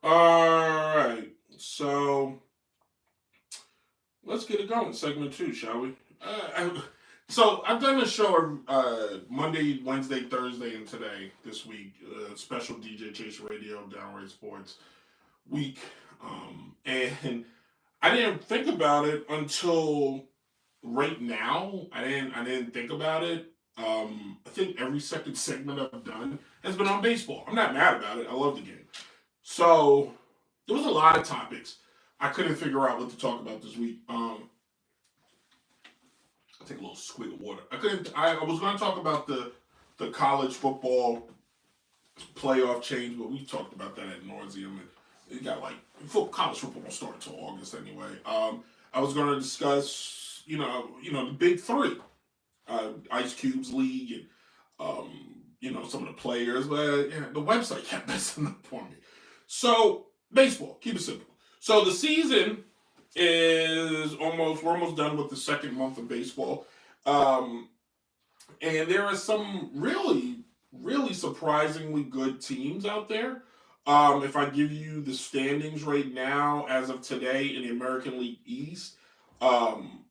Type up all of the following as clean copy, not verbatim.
All right. So let's get it going. Segment two, shall we? So I've done a show Monday, Wednesday, Thursday, and today this week. Special DJ Chase Radio, Downright Sports week. And I didn't think about it until right now. I didn't think about it. I think every second segment I've done has been on baseball. I'm not mad about it. I love the game. So there was a lot of topics I couldn't figure out what to talk about this week. I'll take a little swig of water. I couldn't. I was going to talk about the college football playoff change, but we talked about that at nauseum. And it got like college football won't start until August anyway. I was going to discuss, the big three, Ice Cube's league, and some of the players, but yeah, the website kept messing up for me. So baseball, keep it simple. So the season we're almost done with the second month of baseball. Um, and there are some really, really surprisingly good teams out there. If I give you the standings right now, as of today in the American League East, um,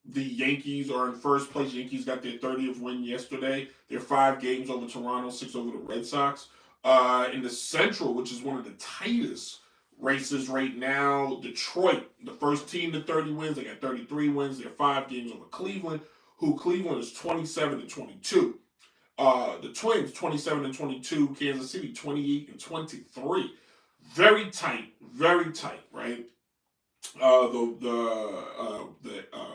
the Yankees are in first place. Yankees got their 30th win yesterday. They're 5 games over Toronto, six over the Red Sox. In the Central, which is one of the tightest races right now, Detroit, the first team to 30 wins. They got 33 wins. They're 5 games over Cleveland, who Cleveland is 27 and 22. The Twins 27 and 22. Kansas City 28 and 23. Very tight, right? The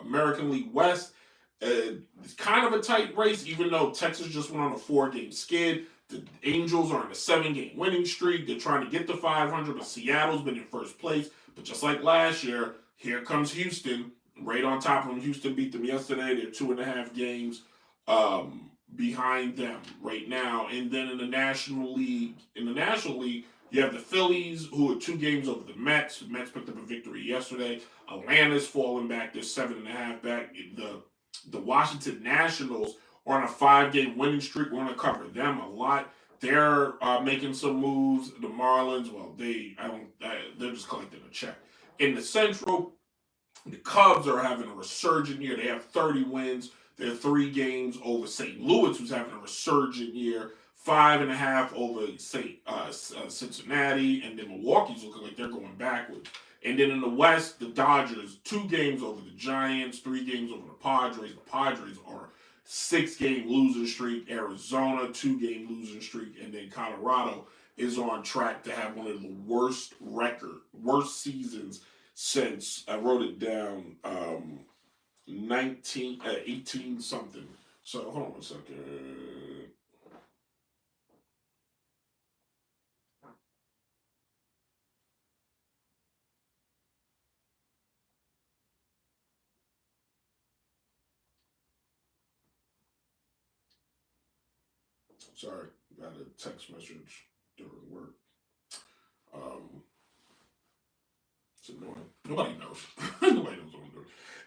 American League West. It's kind of a tight race, even though Texas just went on a 4 game skid. The Angels are on a 7 game winning streak. They're trying to get to 500, but Seattle's been in first place. But just like last year, here comes Houston right on top of them. Houston beat them yesterday. They're 2.5 games behind them right now. And then in the National League, you have the Phillies, who are 2 games over the Mets. The Mets picked up a victory yesterday. Atlanta's falling back. They're 7.5 back. The Washington Nationals are on a 5 game winning streak. We're going to cover them a lot. They're making some moves. The Marlins, well, they're just collecting a check. In the Central, the Cubs are having a resurgent year. They have 30 wins. They're 3 games over St. Louis, who's having a resurgent year. 5.5 over Cincinnati, and then Milwaukee's looking like they're going backwards. And then in the West, the Dodgers 2 games over the Giants, 3 games over the Padres. The Padres are 6 game losing streak. Arizona 2 game losing streak, and then Colorado is on track to have one of the worst seasons since I wrote it down. 18 something. So hold on a second. Sorry, got a text message during work. Um, it's annoying. Nobody knows. Nobody knows what I'm doing.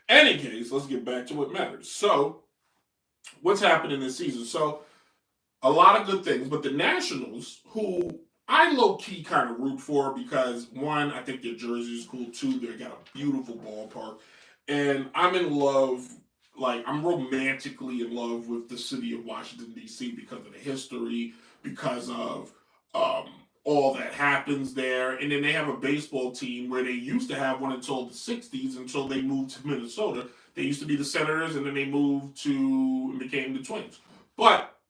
Any case, let's get back to what matters. So, what's happening this season? So, a lot of good things, but the Nationals, who I low key kind of root for because one, I think their jersey is cool. Two, they got a beautiful ballpark, and I'm in love. Like I'm romantically in love with the city of Washington D.C. because of the history, because of all that happens there, and then they have a baseball team where they used to have one until the '60s, until they moved to Minnesota. They used to be the Senators, and then they moved to and became the Twins. But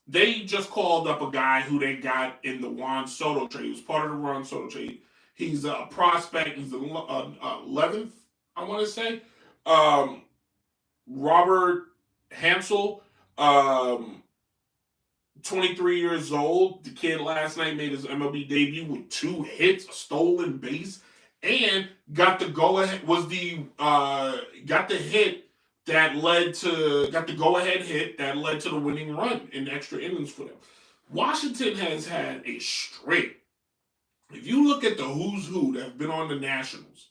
they just called up a guy who they got in the Juan Soto trade. He was part of the Juan Soto trade. He's a prospect. He's the 11th, I want to say. Um, Robert Hansel, 23 years old. The kid last night made his MLB debut with 2 hits, a stolen base, and got the go ahead. Got the hit got the go ahead hit that led to the winning run in extra innings for them. Washington has had a string. If you look at the who's who that have been on the Nationals,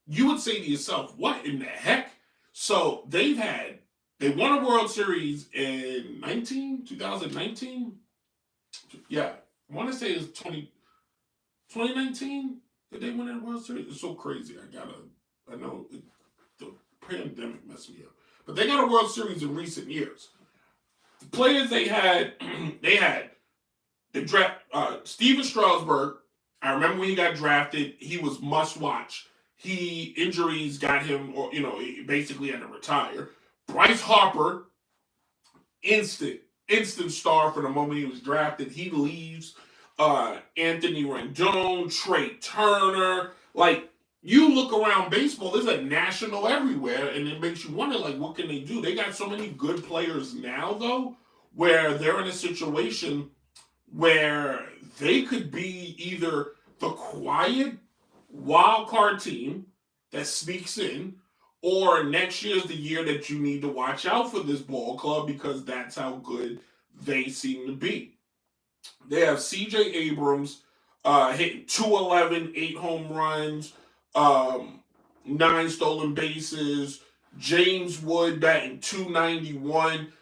you would say to yourself, "What in the heck?" So they won a World Series in 2019. Yeah, I want to say it's 20, 2019? Did they win that World Series? It's so crazy. I know the pandemic messed me up. But they got a World Series in recent years. The players they had, they draft Steven Strasburg. I remember when he got drafted, he was must watch. Injuries got him, or he basically had to retire. Bryce Harper, instant star for the moment he was drafted. He leaves. Anthony Rendon, Trey Turner, like you look around baseball, there's a national everywhere, and it makes you wonder, like, what can they do? They got so many good players now, though, where they're in a situation where they could be either the quiet wild card team that sneaks in, or next year's the year that you need to watch out for this ball club because that's how good they seem to be. They have CJ Abrams hitting 211, 8 home runs, 9 stolen bases. James Wood batting 291,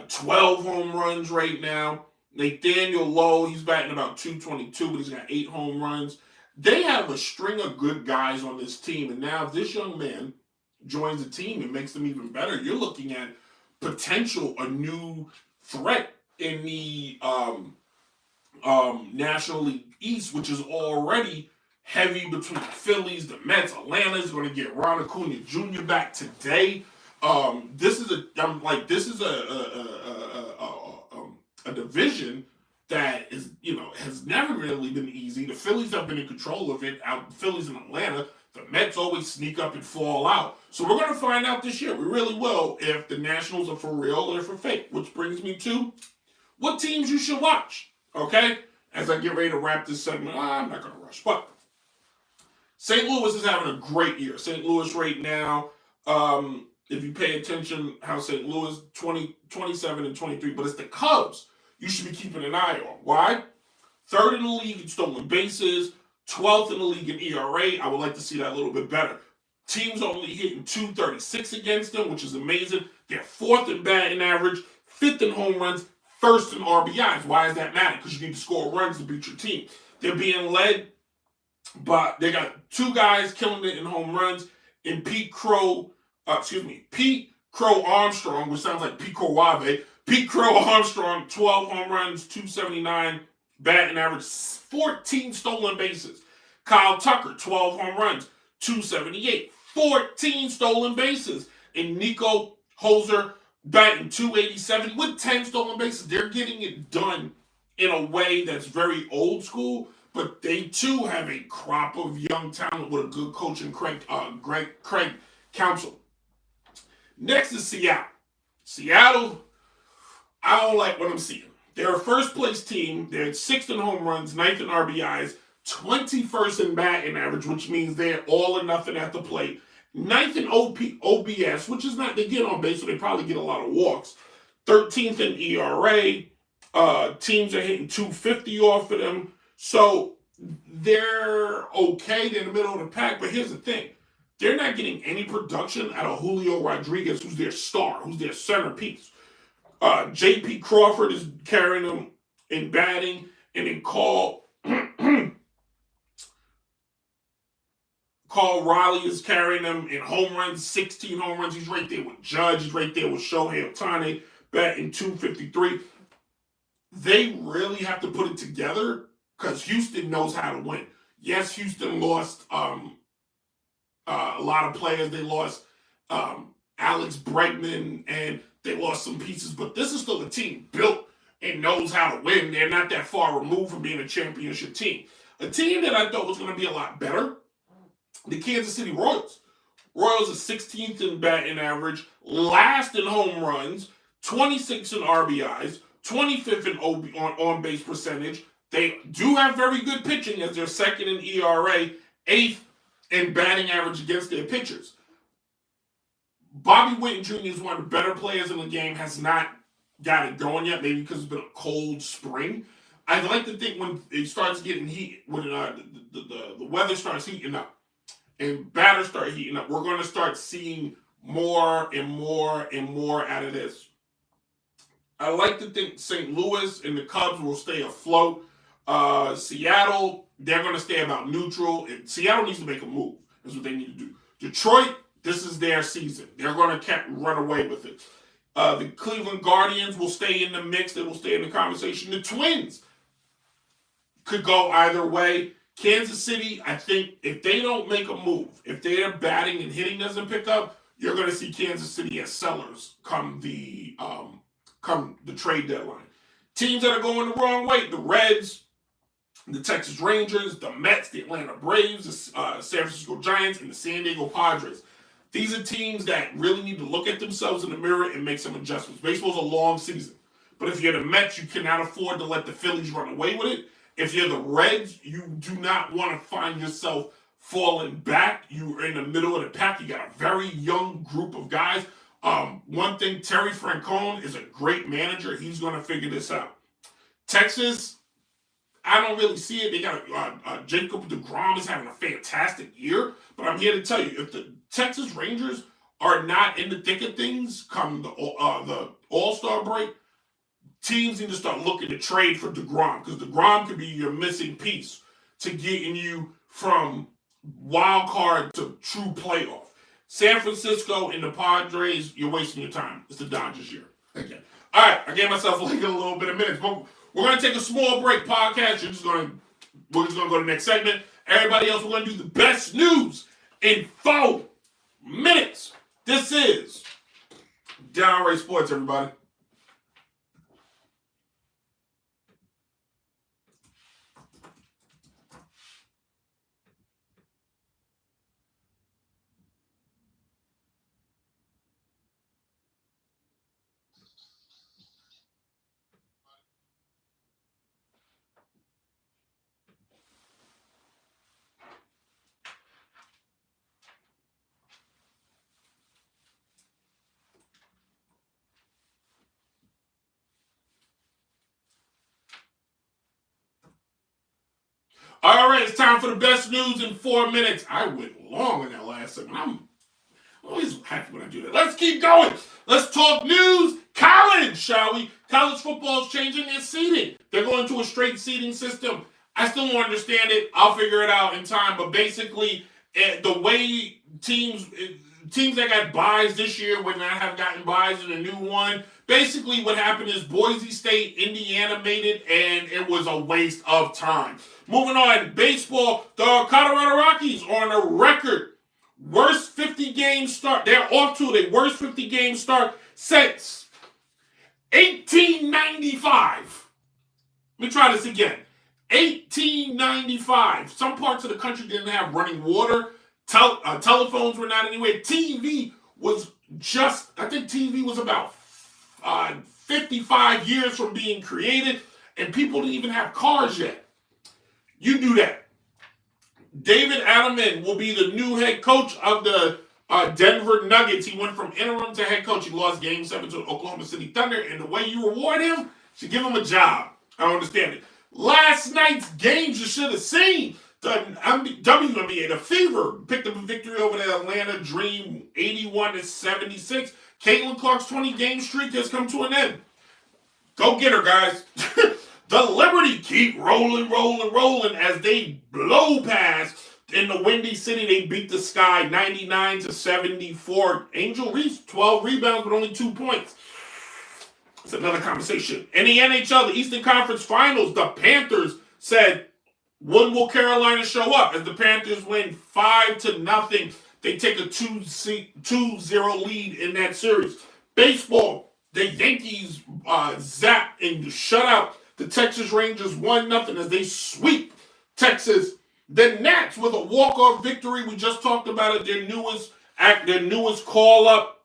12 home runs right now. Nathaniel Lowe, he's batting about 222, but he's got 8 home runs. They have a string of good guys on this team, and now if this young man joins the team and makes them even better, you're looking at potential a new threat in the National League East, which is already heavy between the Phillies, the Mets. Atlanta's going to get Ron Acuna Jr. back today. This is a division that is has never really been easy. The Phillies have been in control of it. Out Phillies in Atlanta. The Mets always sneak up and fall out. So we're going to find out this year. We really will, if the Nationals are for real or for fake. Which brings me to what teams you should watch. Okay? As I get ready to wrap this segment, I'm not going to rush. But St. Louis is having a great year. St. Louis right now, if you pay attention how St. Louis 27 and 23, but it's the Cubs you should be keeping an eye on. Why? 3rd in the league in stolen bases, 12th in the league in ERA. I would like to see that a little bit better. Teams only hitting 236 against them, which is amazing. They're 4th in batting average, 5th in home runs, 1st in RBIs. Why does that matter? Because you need to score runs to beat your team. They're being led, but they got 2 guys killing it in home runs, in Pete Crow Armstrong, which sounds like Pete Crow Pete Crow Armstrong, 12 home runs, 279 batting average, 14 stolen bases. Kyle Tucker, 12 home runs, 278, 14 stolen bases. And Nico Holzer batting 287 with 10 stolen bases. They're getting it done in a way that's very old school, but they too have a crop of young talent with a good coach and Craig Counsell. Next is Seattle. Seattle, I don't like what I'm seeing. They're a first place team. They're 6th in home runs, 9th in RBIs, 21st in batting average, which means they're all or nothing at the plate. 9th in OBS, which is not, they get on base, so they probably get a lot of walks. 13th in ERA. Teams are hitting 250 off of them. So they're okay. They're in the middle of the pack. But here's the thing. They're not getting any production out of Julio Rodriguez, who's their star, who's their centerpiece. J.P. Crawford is carrying them in batting, and then Carl Riley is carrying them in home runs, 16 home runs. He's right there with Judge. He's right there with Shohei Ohtani, batting 253. They really have to put it together because Houston knows how to win. Yes, Houston lost a lot of players. They lost Alex Bregman, and they lost some pieces, but this is still a team built and knows how to win. They're not that far removed from being a championship team. A team that I thought was going to be a lot better, the Kansas City Royals. Royals are 16th in batting average, last in home runs, 26th in RBIs, 25th in on-base percentage. They do have very good pitching as they're 2nd in ERA, 8th in batting average against their pitchers. Bobby Witt Jr. is one of the better players in the game, has not got it going yet, maybe because it's been a cold spring. I'd like to think when it starts getting heat, when the weather starts heating up and batters start heating up, we're going to start seeing more and more and more out of this. I like to think St. Louis and the Cubs will stay afloat. Seattle, they're going to stay about neutral. Seattle needs to make a move. That's what they need to do. Detroit, this is their season. They're going to run away with it. The Cleveland Guardians will stay in the mix. They will stay in the conversation. The Twins could go either way. Kansas City, I think if they don't make a move, if their batting and hitting doesn't pick up, you're going to see Kansas City as sellers come the trade deadline. Teams that are going the wrong way, the Reds, the Texas Rangers, the Mets, the Atlanta Braves, the San Francisco Giants, and the San Diego Padres. These are teams that really need to look at themselves in the mirror and make some adjustments. Baseball's a long season. But if you're the Mets, you cannot afford to let the Phillies run away with it. If you're the Reds, you do not want to find yourself falling back. You're in the middle of the pack. You got a very young group of guys. One thing, Terry Francona is a great manager. He's going to figure this out. Texas, I don't really see it. They got Jacob deGrom is having a fantastic year. But I'm here to tell you, if the Texas Rangers are not in the thick of things come the All-Star break, teams need to start looking to trade for deGrom, because deGrom could be your missing piece to getting you from wild card to true playoff. San Francisco and the Padres, you're wasting your time. It's the Dodgers year. Okay. All right, I gave myself like a little bit of minutes, but we're going to take a small break podcast. We're just going to go to the next segment. Everybody else, we're going to do the best news in 4 minutes. This is Downright Sports, everybody. All right, it's time for the best news in 4 minutes. I went long in that last segment. I'm always happy when I do that. Let's keep going. Let's talk news. College, shall we? College football is changing their seeding. They're going to a straight seeding system. I still don't understand it. I'll figure it out in time. But basically, the way teams that got buys this year would not have gotten buys in a new one. Basically, what happened is Boise State, Indiana made it, and it was a waste of time. Moving on, baseball, the Colorado Rockies are on a record worst 50-game start. They're off to the worst 50-game start since 1895. Let me try this again. 1895. Some parts of the country didn't have running water. Telephones were not anywhere. TV was just, I think TV was about 55 years from being created, and people didn't even have cars yet. You do that. David Adelman will be the new head coach of the Denver Nuggets. He went from interim to head coach. He lost Game 7 to Oklahoma City Thunder, and the way you reward him, you should give him a job. I don't understand it. Last night's games you should have seen. The WNBA, the Fever, picked up a victory over the Atlanta Dream, 81-76. Caitlin Clark's 20-game streak has come to an end. Go get her, guys. The Liberty keep rolling as they blow past in the Windy City. They beat the Sky 99-74. Angel Reese, 12 rebounds but only 2 points. It's another conversation. In the NHL, the Eastern Conference Finals, the Panthers said, when will Carolina show up? As the Panthers win 5-0, they take a 2-0 lead in that series. Baseball, the Yankees zap and shut out the Texas Rangers 1-0 as they sweep Texas. The Nats with a walk-off victory. We just talked about it. Their newest call-up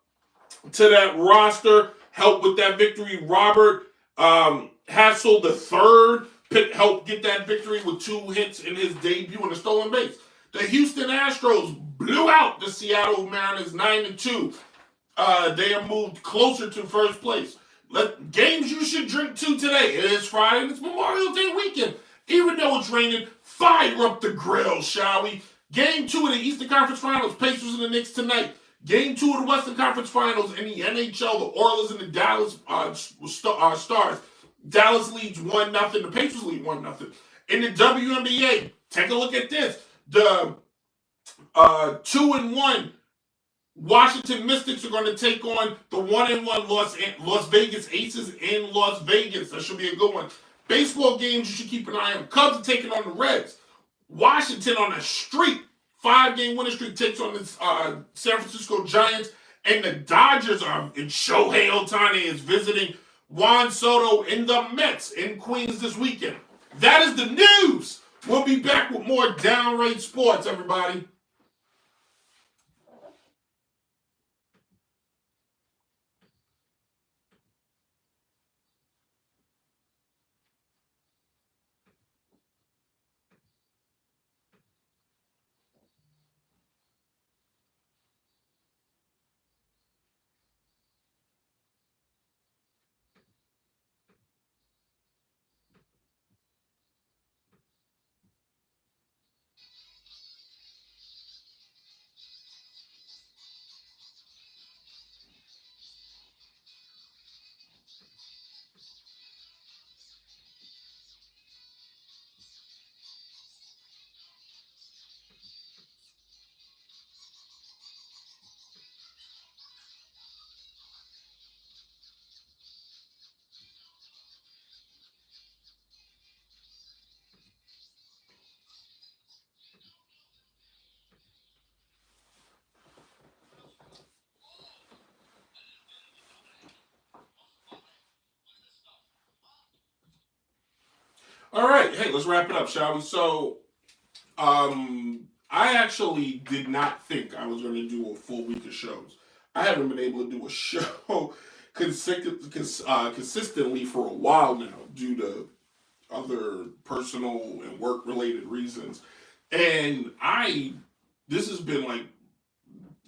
to that roster helped with that victory. Robert Hassel III helped get that victory with 2 hits in his debut in a stolen base. The Houston Astros blew out the Seattle Mariners 9-2. They are moved closer to first place. Games you should drink to today. It is Friday and it's Memorial Day weekend. Even though it's raining, fire up the grill, shall we? Game 2 of the Eastern Conference Finals, Pacers and the Knicks tonight. Game 2 of the Western Conference Finals in the NHL, the Oilers and the Dallas Stars. Dallas leads 1-0. The Pacers lead 1-0. In the WNBA, take a look at this. The 2-1 Washington Mystics are going to take on the 1-1 Las Vegas Aces in Las Vegas. That should be a good one. Baseball games you should keep an eye on. Cubs are taking on the Reds. Washington on a streak, 5-game winning streak, takes on the San Francisco Giants. And the Dodgers are, and Shohei Ohtani is visiting Juan Soto in the Mets in Queens this weekend. That is the news. We'll be back with more Downright Sports, everybody. All right, hey, let's wrap it up, shall we? So, I actually did not think I was going to do a full week of shows. I haven't been able to do a show consistently for a while now due to other personal and work related reasons. And this has been like,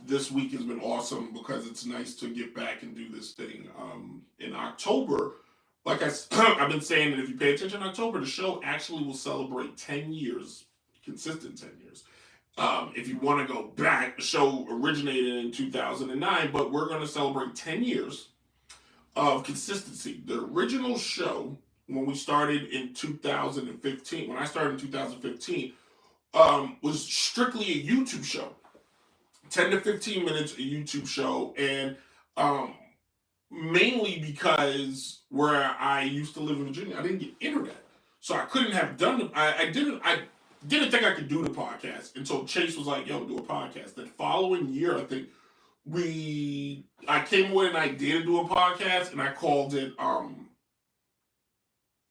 this week has been awesome because it's nice to get back and do this thing. In October, like I've been saying that if you pay attention in October, the show actually will celebrate 10 years, consistent 10 years. If you want to go back, the show originated in 2009, but we're going to celebrate 10 years of consistency. The original show, when we started in 2015, when I started in 2015, was strictly a YouTube show. 10 to 15 minutes, a YouTube show, and mainly because where I used to live in Virginia, I didn't get internet, so I couldn't have done it. I didn't think I could do the podcast until Chase was like, "Yo, do a podcast." The following year, I think I came with an idea to do a podcast, and I called it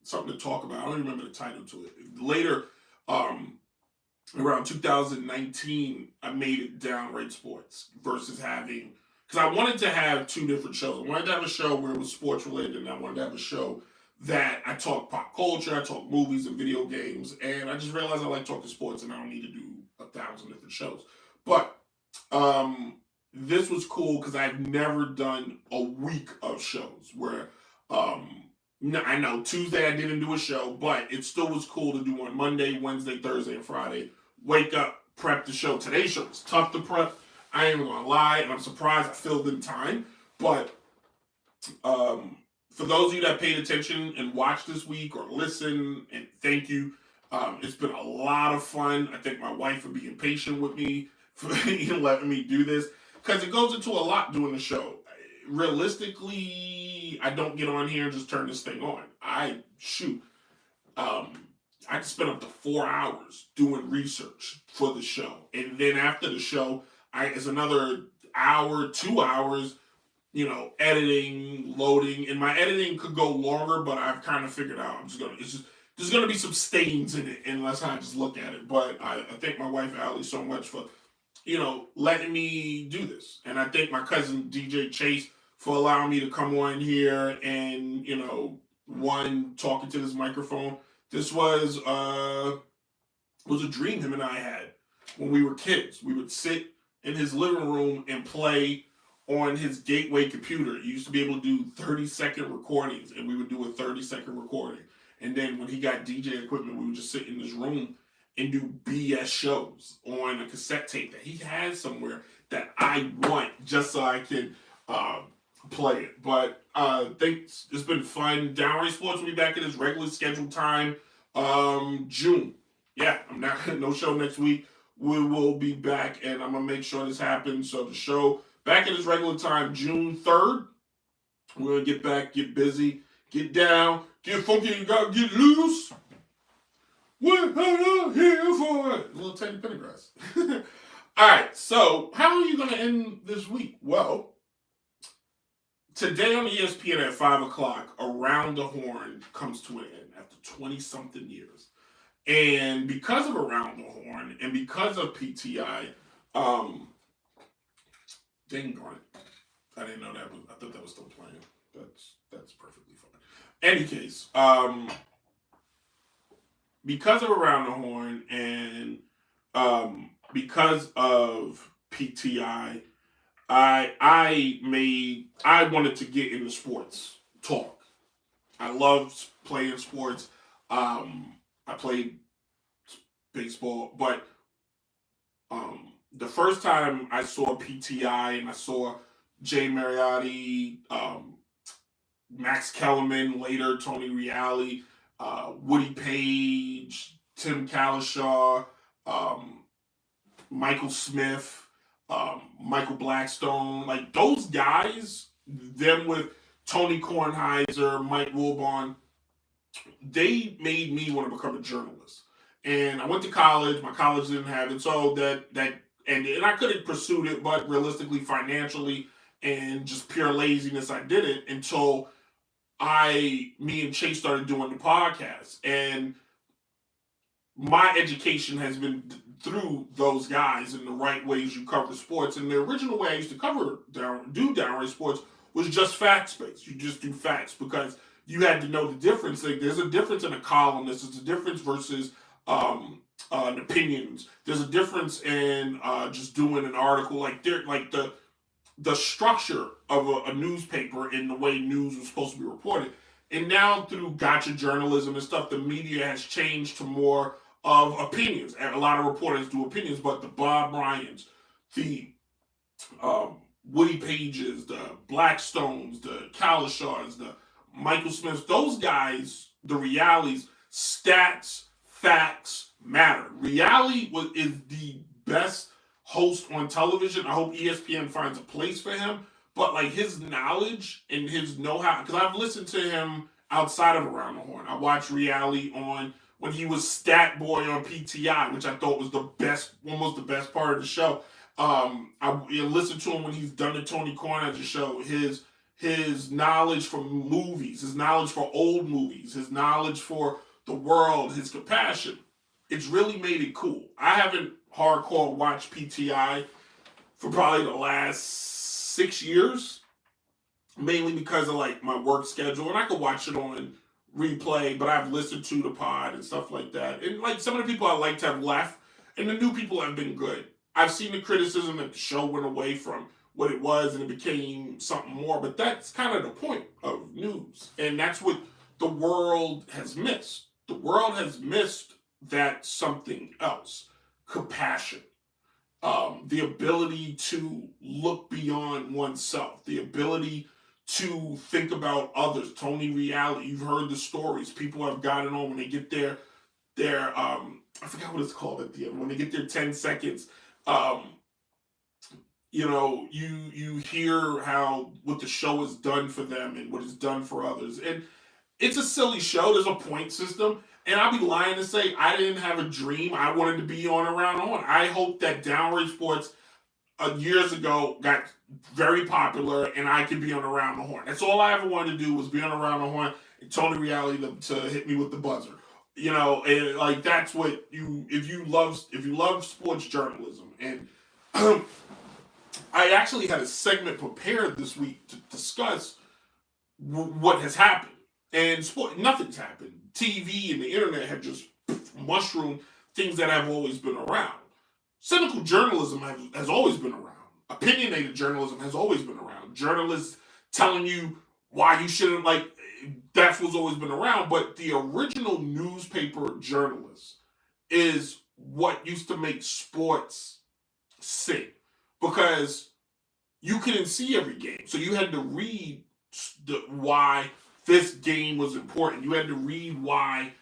something to talk about. I don't remember the title to it. Later, around 2019, I made it Downright Sports versus having, because I wanted to have two different shows. I wanted to have a show where it was sports related, and I wanted to have a show that I talk pop culture, I talk movies and video games, and I just realized I like talking sports, and I don't need to do 1,000 different shows. But this was cool because I've never done a week of shows where I know Tuesday I didn't do a show, but it still was cool to do on Monday, Wednesday, Thursday, and Friday. Wake up, prep the show. Today's show was tough to prep. I ain't gonna lie, and I'm surprised I filled in time. But for those of you that paid attention and watched this week or listen, and thank you. It's been a lot of fun. I thank my wife for being patient with me, for letting me do this, because it goes into a lot doing the show. Realistically, I don't get on here and just turn this thing on. I can spend up to 4 hours doing research for the show. And then after the show, it's another hour, 2 hours, editing, loading. And my editing could go longer, but I've kind of figured out there's going to be some stains in it unless I just look at it. But I thank my wife, Allie, so much for, letting me do this. And I thank my cousin, DJ Chase, for allowing me to come on here and, talking to this microphone. This was a dream him and I had when we were kids. We would sit in his living room and play on his Gateway computer. He used to be able to do 30-second recordings, and we would do a 30-second recording. And then when he got DJ equipment, we would just sit in his room and do BS shows on a cassette tape that he has somewhere that I want just so I can play it. But I think it's been fun. Downright Sports will be back at its regularly scheduled time, June. yeah, I'm not no show next week. We will be back, and I'm gonna make sure this happens. So the show back at its regular time, June 3rd. We're gonna get back, get busy, get down, get funky, you gotta get loose. We're not here for it. A little Teddy Pendergrass. All right, so how are you gonna end this week? Well, today on ESPN at 5 o'clock, Around the Horn comes to an end after 20 something years. And because of Around the Horn and because of PTI, um, dang on it. I didn't know that was, I thought that was still playing. That's perfectly fine. Any case, because of Around the Horn and because of PTI, I wanted to get into sports talk. I love playing sports. I played baseball, but the first time I saw PTI and I saw Jay Mariotti, Max Kellerman, later Tony Reale, Woody Page, Tim Kalishaw, um, Michael Smith, Michael Blackstone, like those guys, them with Tony Kornheiser, Mike Wilbon, they made me want to become a journalist. And I went to college. My college didn't have it, so and I could have pursued it, but realistically, financially, and just pure laziness, I didn't until me and Chase started doing the podcast. And my education has been through those guys in the right ways you cover sports. And the original way I used to do downright sports was just facts based. You just do facts because you had to know the difference. Like there's a difference in a columnist. There's a difference versus opinions. There's a difference in just doing an article. Like the structure of a newspaper and the way news was supposed to be reported. And now through gotcha journalism and stuff, the media has changed to more of opinions. And a lot of reporters do opinions, but the Bob Ryans, the Woody Pages, the Blackstones, the Kalishaws, the Michael Smiths, those guys, the realities, stats, facts matter. Is the best host on television. I hope ESPN finds a place for him. But like his knowledge and his know-how, because I've listened to him outside of Around the Horn. I watched Reality on when he was Stat Boy on PTI, which I thought was almost the best part of the show. I listened to him when he's done the Tony Kornheiser show. His knowledge for movies, his knowledge for old movies, his knowledge for the world, his compassion. It's really made it cool. I haven't hardcore watched PTI for probably the last 6 years, mainly because of like my work schedule, and I could watch it on replay, but I've listened to the pod and stuff like that. And like some of the people I liked have left, and the new people have been good. I've seen the criticism that the show went away from what it was and it became something more, but that's kind of the point of news, and that's what the world has missed. The world has missed that something else, compassion, the ability to look beyond oneself, the ability to think about others. Tony Reale, you've heard the stories. People have gotten on when they get their I forgot what it's called at the end. When they get their 10 seconds, you hear how what the show has done for them and what it's done for others. And it's a silly show. There's a point system. And I'll be lying to say I didn't have a dream. I wanted to be on Around the Horn. I hope that Downright Sports years ago got very popular and I could be on Around the Horn. That's all I ever wanted to do was be on Around the Horn and Tony Reale to hit me with the buzzer. And like that's what if you love sports journalism. And I actually had a segment prepared this week to discuss what has happened. And nothing's happened. TV and the internet have just mushroomed things that have always been around. Cynical journalism has always been around. Opinionated journalism has always been around. Journalists telling you why you shouldn't that's what's always been around. But the original newspaper journalist is what used to make sports sing. Because you couldn't see every game. So you had to read why this game was important. You had to read why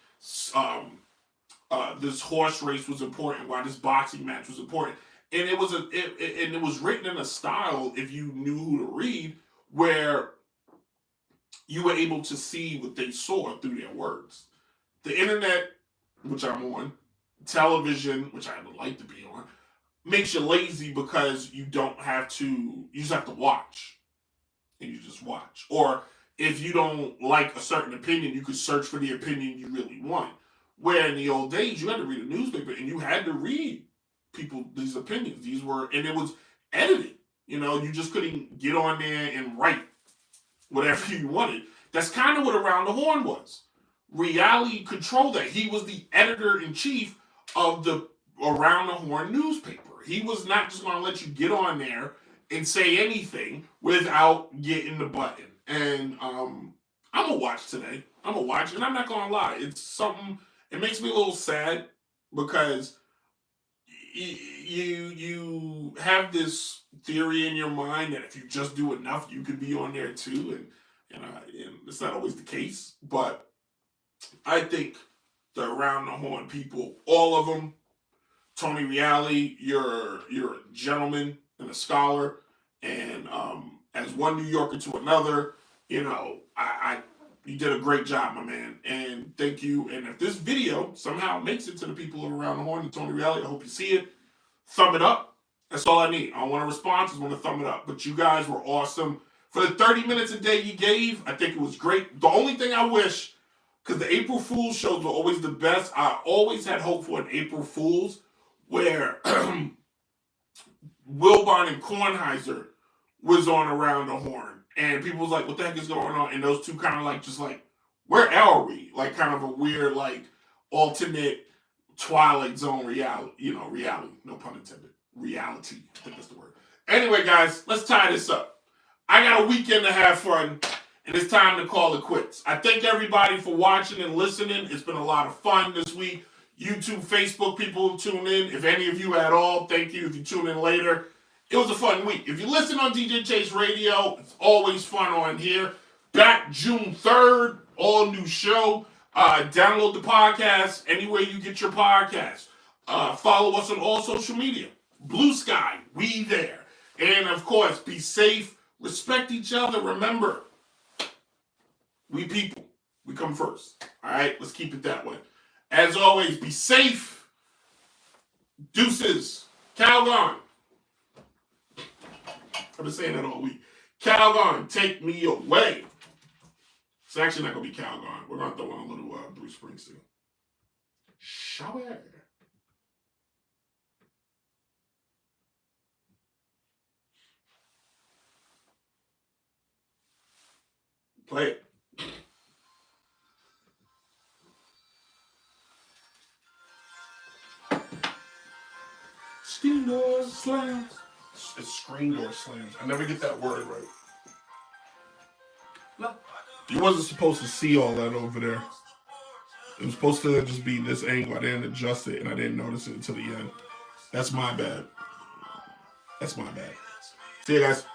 this horse race was important, why this boxing match was important, and it was written in a style, if you knew who to read, where you were able to see what they saw through their words. The internet, which I'm on, television, which I would like to be on, makes you lazy because you just have to watch. And you just watch. Or if you don't like a certain opinion, you could search for the opinion you really want. Where in the old days, you had to read a newspaper and you had to read these opinions. And it was edited. You just couldn't get on there and write whatever you wanted. That's kind of what Around the Horn was. Reality controlled that. He was the editor-in-chief of the Around the Horn newspaper. He was not just going to let you get on there and say anything without getting the button. And I'm going to watch today. I'm going to watch, and I'm not going to lie. It's something, it makes me a little sad because you have this theory in your mind that if you just do enough, you could be on there too. And it's not always the case. But I think the Around the Horn people, all of them, Tony Reale, you're a gentleman and a scholar, and as one New Yorker to another, you did a great job, my man, and thank you. And if this video somehow makes it to the people Around the Horn and Tony Reale, I hope you see it. Thumb it up. That's all I need. I don't want a response. I just want to thumb it up. But you guys were awesome. For the 30 minutes a day you gave, I think it was great. The only thing I wish, because the April Fool's shows were always the best, I always had hope for an April Fool's where Wilbon and Kornheiser was on Around the Horn. And people was like, what the heck is going on? And those two kind of just where are we? Like kind of a weird, alternate Twilight Zone reality. Reality. No pun intended. Reality. I think that's the word. Anyway, guys, let's tie this up. I got a weekend to have fun, and it's time to call it quits. I thank everybody for watching and listening. It's been a lot of fun this week. YouTube, Facebook people who tune in. If any of you at all, thank you. If you tune in later, it was a fun week. If you listen on DJ Chase Radio, it's always fun on here. Back June 3rd, all new show. Download the podcast anywhere you get your podcast. Follow us on all social media. Blue Sky, we there. And of course, be safe. Respect each other. Remember, we people, we come first. All right, let's keep it that way. As always, be safe. Deuces. Calgon. I've been saying that all week. Calgon, take me away. It's actually not going to be Calgon. We're going to throw on a little Bruce Springsteen. Shower. Play it. Screen door slams. It's screen door slams. I never get that word right. You wasn't supposed to see all that over there. It was supposed to just be this angle. I didn't adjust it, and I didn't notice it until the end. That's my bad. That's my bad. See you guys.